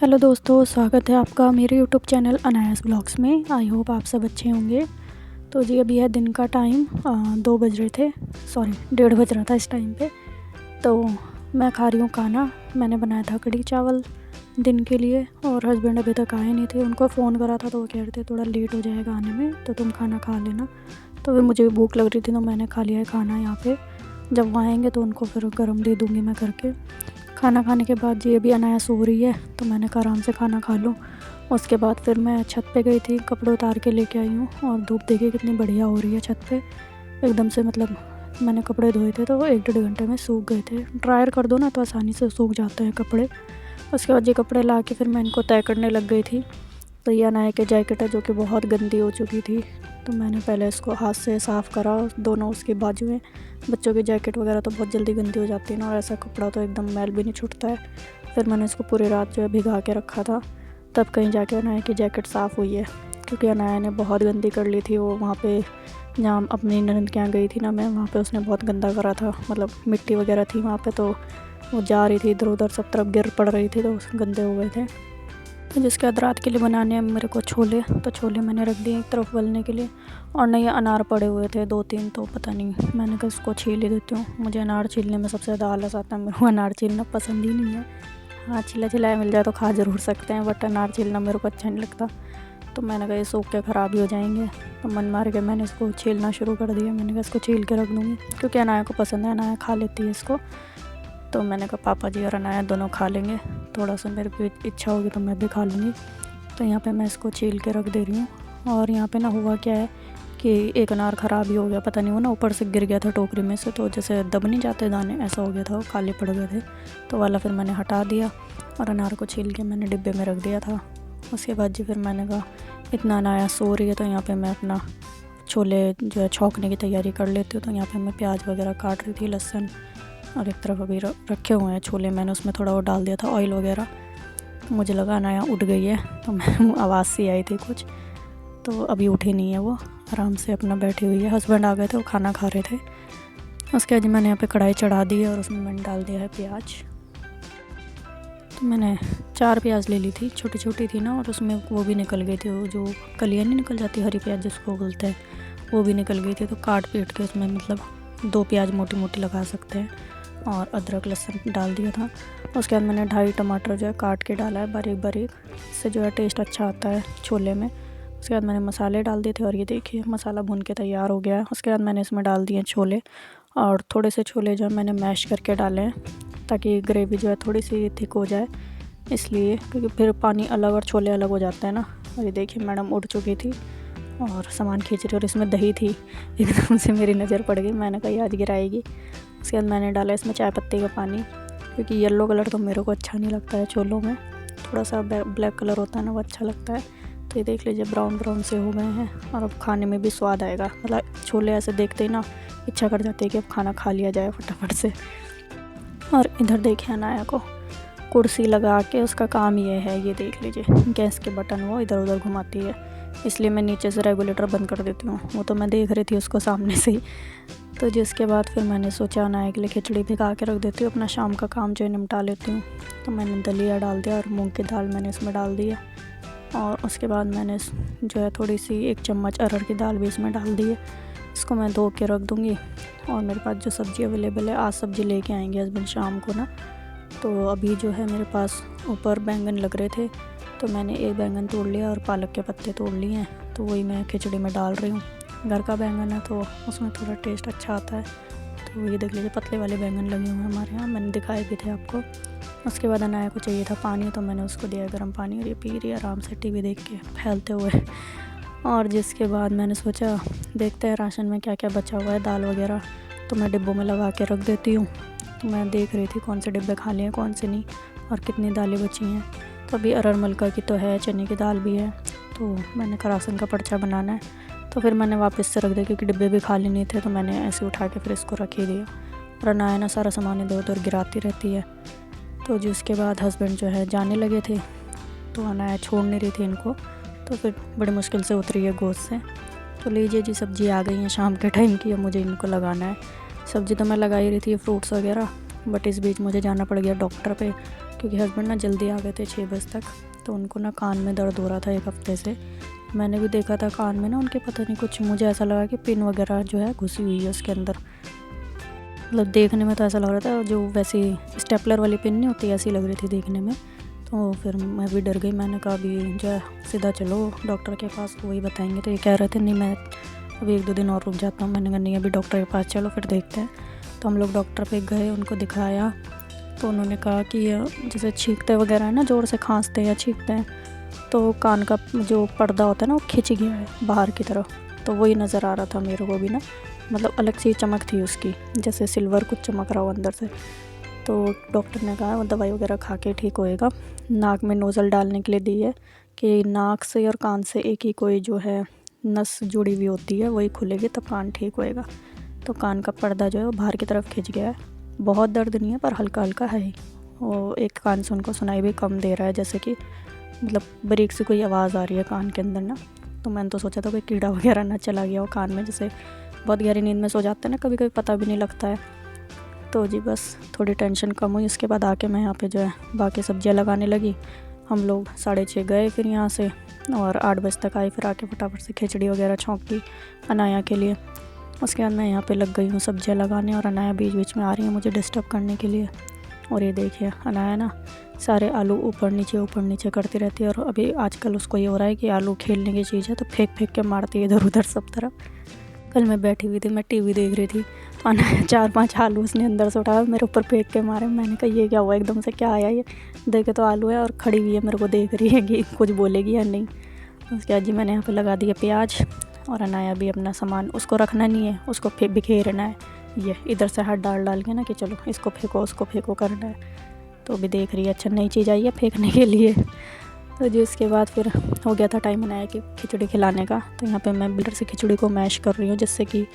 Hello दोस्तों, स्वागत है आपका मेरे यूट्यूब चैनल अनायास ब्लॉग्स में। आई होप आप सब अच्छे होंगे। तो जी अभी है दिन का टाइम 2 बज रहे थे, सॉरी 1:30 बज रहा था इस टाइम पे। तो मैं खा रही हूँ खाना। मैंने बनाया था कढ़ी चावल दिन के लिए, और हस्बैंड अभी तक आए नहीं थे। उनको फ़ोन करा था तो वो कह रहे थे थोड़ा लेट हो जाएगा आने में, तो तुम खाना खा लेना। तो फिर मुझे भी भूख लग रही थी तो मैंने खा लिया है खाना यहाँ पे। जब वो आएँगे तो उनको फिर गर्म दे दूँगी मैं करके। खाना खाने के बाद जी अभी अनाया सो रही है तो मैंने कहा आराम से खाना खा लूँ। उसके बाद फिर मैं छत पे गई थी, कपड़े उतार के लेके आई हूँ। और धूप देखिए कितनी बढ़िया हो रही है छत पे एकदम से। मतलब मैंने कपड़े धोए थे तो वो 1-1.5 घंटे में सूख गए थे। ड्रायर कर दो ना तो आसानी से सूख जाते हैं कपड़े। उसके बाद ये कपड़े ला के फिर मैं इनको तय करने लग गई थी। तो ये अनाया की जैकेट है जो कि बहुत गंदी हो चुकी थी, तो मैंने पहले इसको हाथ से साफ़ करा, दोनों उसकी बाजुएं। बच्चों की जैकेट वगैरह तो बहुत जल्दी गंदी हो जाती है ना, और ऐसा कपड़ा तो एकदम मैल भी नहीं छूटता है। फिर मैंने इसको पूरी रात जो है भिगा के रखा था, तब कहीं जाके अनाया की जैकेट साफ़ हुई है। क्योंकि अनाया ने बहुत गंदी कर ली थी। वो वहाँ पे जहाँ अपनी ननद के यहाँ गई थी ना मैं, वहाँ पे उसने बहुत गंदा करा था। मतलब मिट्टी वगैरह थी वहाँ पे, तो वो जा रही थी इधर उधर, सब तरफ गिर पड़ रही थी, तो गंदे हो गए थे। तो जिसके बाद रात के लिए बनाने हैं मेरे को छोले। तो छोले मैंने रख दिए एक तरफ उबलने के लिए। और नहीं, अनार पड़े हुए थे 2-3, तो पता नहीं, मैंने कहा इसको छील ही देती हूँ। मुझे अनार छीलने में सबसे ज़्यादा आलस आता है। मेरे को अनार छीलना पसंद ही नहीं है। हाँ, छिला छिलाया मिल जाए तो खा ज़रूर सकते हैं, बट अनार छीलना मेरे को अच्छा नहीं लगता। तो मैंने कहा ये सूख के ख़राब ही हो जाएंगे। तो मन मार के मैंने इसको छीलना शुरू कर दिया। मैंने कहा इसको छील के रख दूँगी, क्योंकि अनाया को पसंद है, अनाया खा लेती है इसको। तो मैंने कहा पापा जी और अनाया दोनों खा लेंगे, थोड़ा सा मेरे को इच्छा होगी तो मैं भी खा लूँगी। तो यहाँ पे मैं इसको छील के रख दे रही हूँ। और यहाँ पे ना हुआ क्या है कि एक अनार ख़राब ही हो गया, पता नहीं वो ना ऊपर से गिर गया था टोकरी में से, तो जैसे दब नहीं जाते दाने, ऐसा हो गया था, वो काले पड़ गए थे। तो वाला फिर मैंने हटा दिया और अनार को छील के मैंने डिब्बे में रख दिया था। उसके बाद जी फिर मैंने कहा इतना अनाया सो रही है तो यहाँ पर मैं अपना छोले जो है छौंकने की तैयारी कर लेती हूँ। तो यहाँ पर मैं प्याज वगैरह काट रही थी, लहसुन, और एक तरफ अभी रखे हुए हैं छोले। मैंने उसमें थोड़ा वो डाल दिया था ऑयल वगैरह। तो मुझे लगा अनाया उठ गई है, तो मैं आवाज़ सी आई थी कुछ, तो अभी उठी नहीं है, वो आराम से अपना बैठी हुई है। हस्बैंड आ गए थे, वो खाना खा रहे थे। उसके बाद मैंने यहाँ पे कढ़ाई चढ़ा दी है और उसमें मैंने डाल दिया है प्याज। तो मैंने 4 प्याज ले ली थी, छोटी छोटी थी ना, और उसमें वो भी निकल गई थी, वो जो कलियाँ नहीं निकल जाती हरी प्याज जिसको बोलते हैं, वो भी निकल गई थी। तो काट पीट के उसमें मतलब 2 प्याज मोटी मोटी लगा सकते हैं, और अदरक लहसुन डाल दिया था। उसके बाद मैंने 2.5 टमाटर जो है काट के डाला है बारीक बारीक, इससे जो है टेस्ट अच्छा आता है छोले में। उसके बाद मैंने मसाले डाल दिए थे, और ये देखिए मसाला भून के तैयार हो गया है। उसके बाद मैंने इसमें डाल दिए छोले, और थोड़े से छोले जो है मैंने मैश करके डाले हैं, ताकि ग्रेवी जो है थोड़ी सी थिक हो जाए, इसलिए, क्योंकि फिर पानी अलग और छोले अलग हो जाते हैं ना। और ये देखिए मैडम उठ चुकी थी और सामान खींच रही, और इसमें दही थी, एकदम से मेरी नज़र पड़ गई, मैंने कहा आज गिराएगी। उसके बाद मैंने डाला इसमें चाय पत्ती का पानी, क्योंकि येलो कलर तो मेरे को अच्छा नहीं लगता है छोलों में, थोड़ा सा ब्लैक कलर होता है ना, वो अच्छा लगता है। तो ये देख लीजिए ब्राउन ब्राउन से हो गए हैं, और अब खाने में भी स्वाद आएगा। मतलब छोले ऐसे देखते ही ना इच्छा कर जाती है कि अब खाना खा लिया जाए फटाफट से। और इधर देखिए अनाया को कुर्सी लगा के, उसका काम ये है, ये देख लीजिए गैस के बटन वो इधर उधर घुमाती है, इसलिए मैं नीचे से रेगुलेटर बंद कर देती हूँ। वो तो मैं देख रही थी उसको सामने से ही। तो जिसके बाद फिर मैंने सोचा अनाया के लिए खिचड़ी भिगा के रख देती हूँ, अपना शाम का काम जो है निपटा लेती हूँ। तो मैंने दलिया डाल दिया, और मूंग की दाल मैंने इसमें डाल दी है। और उसके बाद मैंने जो है थोड़ी सी 1 चम्मच अरहर की दाल भी इसमें डाल दी है। इसको मैं धो के रख दूँगी। और मेरे पास जो सब्ज़ी अवेलेबल है, आज सब्ज़ी लेके आएंगे हस्बैंड शाम को ना, तो अभी जो है मेरे पास ऊपर बैंगन लग रहे थे, तो मैंने एक बैंगन तोड़ लिया और पालक के पत्ते तोड़ लिए हैं, तो वही मैं खिचड़ी में डाल रही हूँ। घर का बैंगन है तो उसमें थोड़ा टेस्ट अच्छा आता है। तो ये देख लीजिए पतले वाले बैंगन लगे हुए हैं हमारे यहाँ, मैंने दिखाए भी थे आपको। उसके बाद अनाया को चाहिए था पानी, तो मैंने उसको दिया गर्म पानी, और ये पी रही है आराम से टीवी देख के फैलते हुए। और जिसके बाद मैंने सोचा देखते हैं राशन में क्या क्या बचा हुआ है, दाल वगैरह, तो मैं डिब्बों में लगा के रख देती हूँ। तो मैं देख रही थी कौन से डिब्बे खाली हैं कौन से नहीं, और कितनी दालें बची हैं। तो अभी अरहर मलका की तो है, चने की दाल भी है, तो मैंने कहा राशन का पर्चा बनाना है, तो फिर मैंने वापस से रख दिया, क्योंकि डिब्बे भी खाली नहीं थे, तो मैंने ऐसे उठा के फिर इसको रख ही दिया। और अनाया ना सारा सामान इधर उधर गिराती रहती है। तो जिसके बाद हस्बैंड जो है जाने लगे थे, तो अनाया छोड़ नहीं रही थी इनको, तो फिर बड़ी मुश्किल से उतरी है गोद से। तो लीजिए जी सब्ज़ी आ गई है शाम के टाइम की, अब मुझे इनको लगाना है। सब्ज़ी तो मैं लगा ही रही थी फ्रूट्स वगैरह, बट इस बीच मुझे जाना पड़ गया डॉक्टर पे। क्योंकि हस्बैंड ना जल्दी आ गए थे 6 बजे तक। तो उनको ना कान में दर्द हो रहा था 1 हफ्ते से। मैंने भी देखा था कान में ना उनके, पता नहीं कुछ, मुझे ऐसा लगा कि पिन वगैरह जो है घुसी हुई है उसके अंदर। मतलब देखने में तो ऐसा लग रहा था जो वैसी स्टेपलर वाली पिन नहीं होती, ऐसी लग रही थी देखने में। तो फिर मैं भी डर गई। मैंने कहा अभी जो है सीधा चलो डॉक्टर के पास, वही बताएंगे। तो ये कह रहे थे नहीं मैं अभी 1-2 दिन और रुक जाता हूँ। मैंने कहा नहीं अभी डॉक्टर के पास चलो फिर देखते हैं। तो हम लोग डॉक्टर पे गए, उनको दिखाया। तो उन्होंने कहा कि जैसे छींकते वगैरह है ना, ज़ोर से खांसते हैं या छींकते हैं, तो कान का जो पर्दा होता है ना वो खिंच गया है बाहर की तरफ। तो वही नज़र आ रहा था मेरे को भी ना, मतलब अलग सी चमक थी उसकी, जैसे सिल्वर कुछ चमक रहा हो अंदर से। तो डॉक्टर ने कहा दवाई वगैरह खा के ठीक होएगा। नाक में नोज़ल डालने के लिए दी है कि नाक से और कान से एक ही कोई जो है नस जुड़ी हुई होती है, वही खुलेगी तब कान ठीक होएगा। तो कान का पर्दा जो है वो बाहर की तरफ खिंच गया है। बहुत दर्द नहीं है पर हल्का हल्का है ही। वो एक कान से उनको सुनाई भी कम दे रहा है, जैसे कि मतलब बारीक सी कोई आवाज़ आ रही है कान के अंदर ना। तो मैंने तो सोचा था कोई कीड़ा वगैरह ना चला गया हो कान में, जैसे बहुत गहरी नींद में सो जाते हैं ना कभी कभी, पता भी नहीं लगता है। तो जी बस थोड़ी टेंशन कम हुई। उसके बाद आके मैं यहाँ पे जो है बाकी सब्जियाँ लगाने लगी। हम लोग 6:30 गए फिर यहाँ से, और 8 बजे तक आई। फिर आके फटाफट से खिचड़ी वगैरह छौंक दी अनाया के लिए। उसके बाद मैं यहाँ पे लग गई हूँ सब्जियाँ लगाने, और अनाया बीच बीच में आ रही है मुझे डिस्टर्ब करने के लिए। और ये देखिए अनाया ना सारे आलू ऊपर नीचे करती रहती है। और अभी आजकल उसको ये हो रहा है कि आलू खेलने की चीज़ है, तो फेंक फेंक के मारती है इधर उधर सब तरफ। कल मैं बैठी हुई थी, मैं टीवी देख रही थी, अनाया 4-5 आलू उसने अंदर से उठाया मेरे ऊपर फेंक के मारे। मैंने कहा ये क्या हुआ, एकदम से क्या आया ये, देखे तो आलू है और खड़ी हुई है मेरे को देख रही है कि कुछ बोलेगी या नहीं। उसके बाद जी मैंने यहाँ पे लगा दिया प्याज। और अनाया भी अपना सामान, उसको रखना नहीं है, उसको बिखेरना है। ये इधर से हाथ डाल के ना कि चलो इसको फेंको उसको फेंको करना है। तो भी देख रही है अच्छा नई चीज़ आई है फेंकने के लिए। तो जी उसके बाद फिर हो गया था टाइम अनाया कि खिचड़ी खिलाने का। तो यहाँ पे मैं ब्लेंडर से खिचड़ी को मैश कर रही हूँ, जिससे कि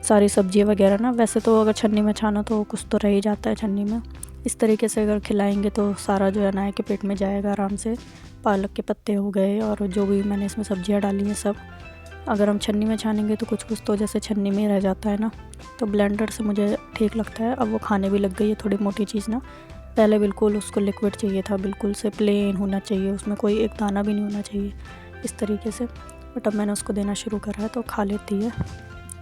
सारी सब्ज़ी वगैरह ना, वैसे तो अगर छन्नी में छानो तो कुछ तो रह ही जाता है छन्नी में। इस तरीके से अगर खिलाएंगे तो सारा जो है अनाया के पेट में जाएगा आराम से। पालक के पत्ते हो गए और जो भी मैंने इसमें सब्जियाँ डाली हैं सब। अगर हम छन्नी में छानेंगे तो कुछ कुछ तो जैसे छन्नी में ही रह जाता है ना, तो ब्लेंडर से मुझे ठीक लगता है। अब वो खाने भी लग गई है थोड़ी मोटी चीज़ ना। पहले बिल्कुल उसको लिक्विड चाहिए था, बिल्कुल से प्लेन होना चाहिए, उसमें कोई एक दाना भी नहीं होना चाहिए इस तरीके से। बट अब मैंने उसको देना शुरू करा है तो खा लेती है।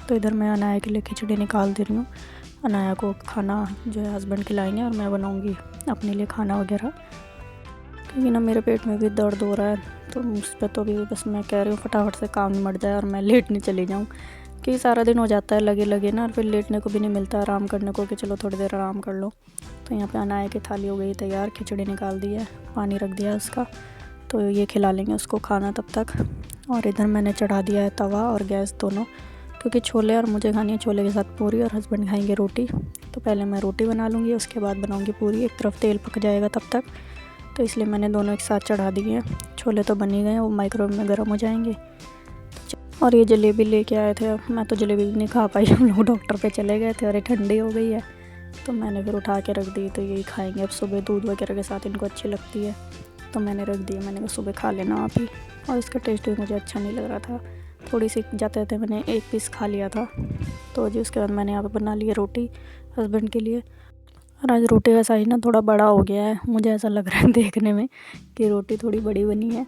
तो इधर मैं अनाया के लिए खिचड़ी निकाल दे रही हूँ। अनाया को खाना जो है हस्बैंड खिलाएंगे और मैं बनाऊँगी अपने लिए खाना वगैरह, क्योंकि ना मेरे पेट में भी दर्द हो रहा है। तो उस पर तो भी बस मैं कह रही हूँ फटाफट से काम निमट जाए और मैं लेटने चली जाऊँ, क्योंकि सारा दिन हो जाता है लगे लगे ना, और फिर लेटने को भी नहीं मिलता आराम करने को कि चलो थोड़ी देर आराम कर लो। तो यहाँ पे अनाया की थाली हो गई तैयार, खिचड़ी निकाल दी है, पानी रख दिया उसका। तो ये खिला लेंगे उसको खाना तब तक। और इधर मैंने चढ़ा दिया है तवा और गैस दोनों, क्योंकि छोले और मुझे खानी है छोले के साथ पूरी, और हस्बैंड खाएंगे रोटी। तो पहले मैं रोटी बना लूँगी, उसके बाद बनाऊँगी पूरी। एक तरफ तेल पक जाएगा तब तक, तो इसलिए मैंने दोनों एक साथ चढ़ा दिए हैं। छोले तो बन ही गए, वो माइक्रोवेव में गर्म हो जाएंगे। और ये जलेबी लेके आए थे, अब मैं तो जलेबी भी नहीं खा पाई, हम लोग डॉक्टर पे चले गए थे और ये ठंडी हो गई है तो मैंने फिर उठा के रख दी। तो यही खाएंगे अब सुबह, दूध वगैरह के साथ इनको अच्छी लगती है तो मैंने रख दी। मैंने कहा सुबह खा लेना आप ही। और इसका टेस्ट भी मुझे अच्छा नहीं लग रहा था, थोड़ी सी जाते थे मैंने 1 पीस खा लिया था। तो जी उसके बाद मैंने यहाँ पर बना ली है रोटी हस्बैंड के लिए। और आज रोटी का साइज़ ना थोड़ा बड़ा हो गया है, मुझे ऐसा लग रहा है देखने में कि रोटी थोड़ी बड़ी बनी है।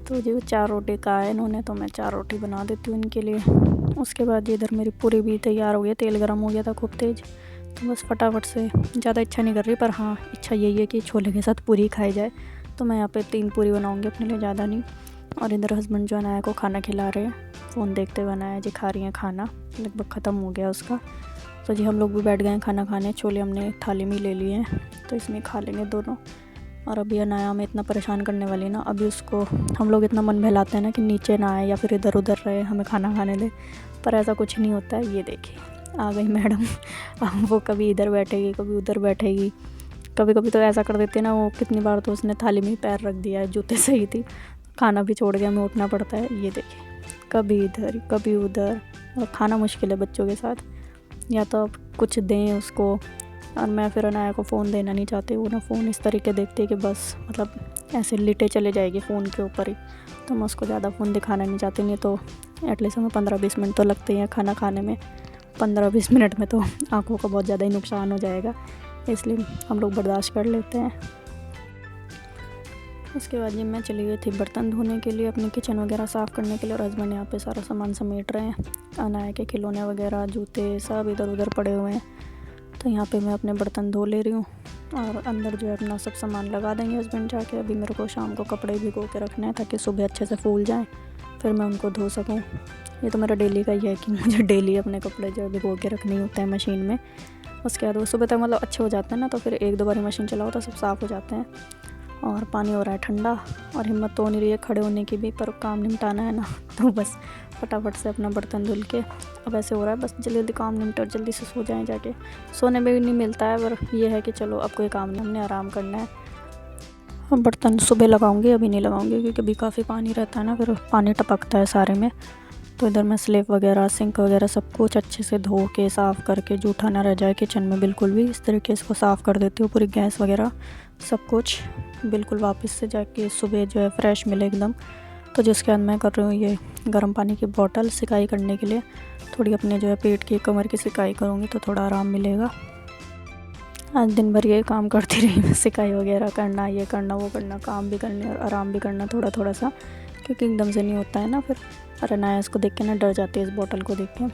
तो जी 4 रोटी कहा है इन्होंने, तो मैं 4 रोटी बना देती हूँ इनके लिए। उसके बाद इधर मेरी पूरी भी तैयार हो गई, तेल गर्म हो गया था खूब तेज़। तो बस फटाफट से, ज़्यादा इच्छा नहीं कर रही, पर हाँ इच्छा यही है कि छोले के साथ पूरी खाई जाए। तो मैं यहाँ पे 3 पूरी बनाऊँगी अपने लिए, ज़्यादा नहीं। और इधर हस्बैंड जो अनाया को खाना खिला रहे हैं, फ़ोन देखते हुए अनाया जी खा रही हैं खाना, लगभग ख़त्म हो गया उसका। तो जी हम लोग भी बैठ गए हैं खाना खाने। छोले हमने थाली में ले लिए हैं, तो इसमें खा लेंगे दोनों। और अभी अनाया में इतना परेशान करने वाली ना, अभी उसको हम लोग इतना मन बहलाते हैं ना कि नीचे ना आए या फिर इधर उधर रहे, हमें खाना खाने दे, पर ऐसा कुछ नहीं होता है। ये देखिए आ गई मैडम। अब वो कभी इधर बैठेगी कभी उधर बैठेगी, कभी कभी तो ऐसा कर देती है ना वो। कितनी बार तो उसने थाली में ही पैर रख दिया है, जूते सही थी, खाना भी छोड़ के हमें उठना पड़ता है। ये देखिए कभी इधर कभी उधर, और खाना मुश्किल है बच्चों के साथ, या तो आप कुछ दें उसको। और मैं फिर अनाया को फ़ोन देना नहीं चाहती, वो ना फ़ोन इस तरीके देखती है कि बस मतलब ऐसे लिटे चले जाएगी फ़ोन के ऊपर ही। तो मैं उसको ज़्यादा फ़ोन दिखाना नहीं चाहती, नहीं तो एटलीस्ट हमें 15-20 मिनट तो लगते हैं खाना खाने में। 15-20 मिनट में तो आँखों का बहुत ज़्यादा ही नुकसान हो जाएगा, इसलिए हम लोग बर्दाश्त कर लेते हैं। उसके बाद ये मैं चली गई थी बर्तन धोने के लिए, अपनी किचन वगैरह साफ़ करने के लिए, और हस्बैंड यहाँ पे सारा सामान समेट रहे हैं। अनाया के खिलौने वगैरह, जूते सब इधर उधर पड़े हुए हैं। तो यहाँ पे मैं अपने बर्तन धो ले रही हूँ और अंदर जो है अपना सब सामान लगा देंगे हस्बैंड जाके। अभी मेरे को शाम को कपड़े भिगो के रखने हैं ताकि सुबह अच्छे से फूल जाएँ, फिर मैं उनको धो सकूँ। ये तो मेरा डेली का ही है कि मुझे डेली अपने कपड़े जो है भिगो के रखने होते हैं मशीन में। उसके बाद वो सुबह तक मतलब अच्छे हो जाते हैं ना, तो फिर एक दो बार मशीन चलाओ तो सब साफ़ हो जाते हैं। और पानी हो रहा है ठंडा और हिम्मत तो हो नहीं रही है खड़े होने की भी, पर काम निपटाना है ना, तो बस फटाफट से अपना बर्तन धुल के अब ऐसे हो रहा है बस जल्दी जल्दी काम निपटा, जल्दी से सो जाएं जाके। सोने में भी नहीं मिलता है, पर ये है कि चलो अब कोई काम नहीं, हमने आराम करना है। अब बर्तन सुबह लगाऊंगी, अभी नहीं लगाऊंगी क्योंकि अभी काफ़ी पानी रहता है ना, फिर पानी टपकता है सारे में। तो इधर मैं स्लेब वगैरह, सिंक वगैरह सब कुछ अच्छे से धो के साफ़ करके, जूठा ना रह जाए किचन में बिल्कुल भी, इस तरीके से इसको साफ़ कर देती हूँ। पूरी गैस वगैरह सब कुछ बिल्कुल वापस से जाके सुबह जो है फ्रेश मिले एकदम। तो जिसके बाद मैं कर रही हूँ ये गर्म पानी की बोतल सिकाई करने के लिए। थोड़ी अपने जो है पेट की, कमर की सिकाई करूँगी तो थोड़ा आराम मिलेगा। आज दिन भर ये काम करती रही मैं, सिकाई वगैरह करना, ये करना वो करना, काम भी करने और आराम भी करना थोड़ा थोड़ा सा, क्योंकि एकदम से नहीं होता है ना फिर। और अनाया इसको देख के ना डर जाती है, इस बोतल को देख के।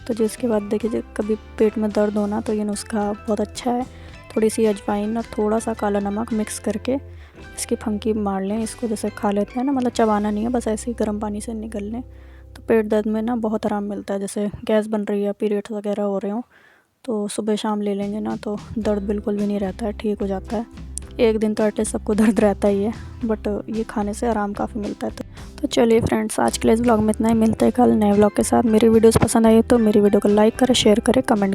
तो जिसके बाद देखिए जब कभी पेट में दर्द होना तो ये नुस्खा बहुत अच्छा है। थोड़ी सी अजवाइन और थोड़ा सा काला नमक मिक्स करके इसकी फंकी मार लें, इसको जैसे खा लेते हैं ना, मतलब चबाना नहीं है, बस ऐसे ही गर्म पानी से निकल लें तो पेट दर्द में ना बहुत आराम मिलता है। जैसे गैस बन रही है, पीरियड्स वगैरह हो रहे हों, तो सुबह शाम ले लेंगे ना तो दर्द बिल्कुल भी नहीं रहता है, ठीक हो जाता है। एक दिन तो एटलीस्ट सबको दर्द रहता ही है, बट ये खाने से आराम काफ़ी मिलता है। तो चलिए फ्रेंड्स, आज के लिए इस व्लॉग में इतना ही। मिलते हैं कल नए व्लॉग के साथ। मेरी वीडियोस पसंद आई तो मेरी वीडियो को लाइक करें, शेयर करें, कमेंट करें।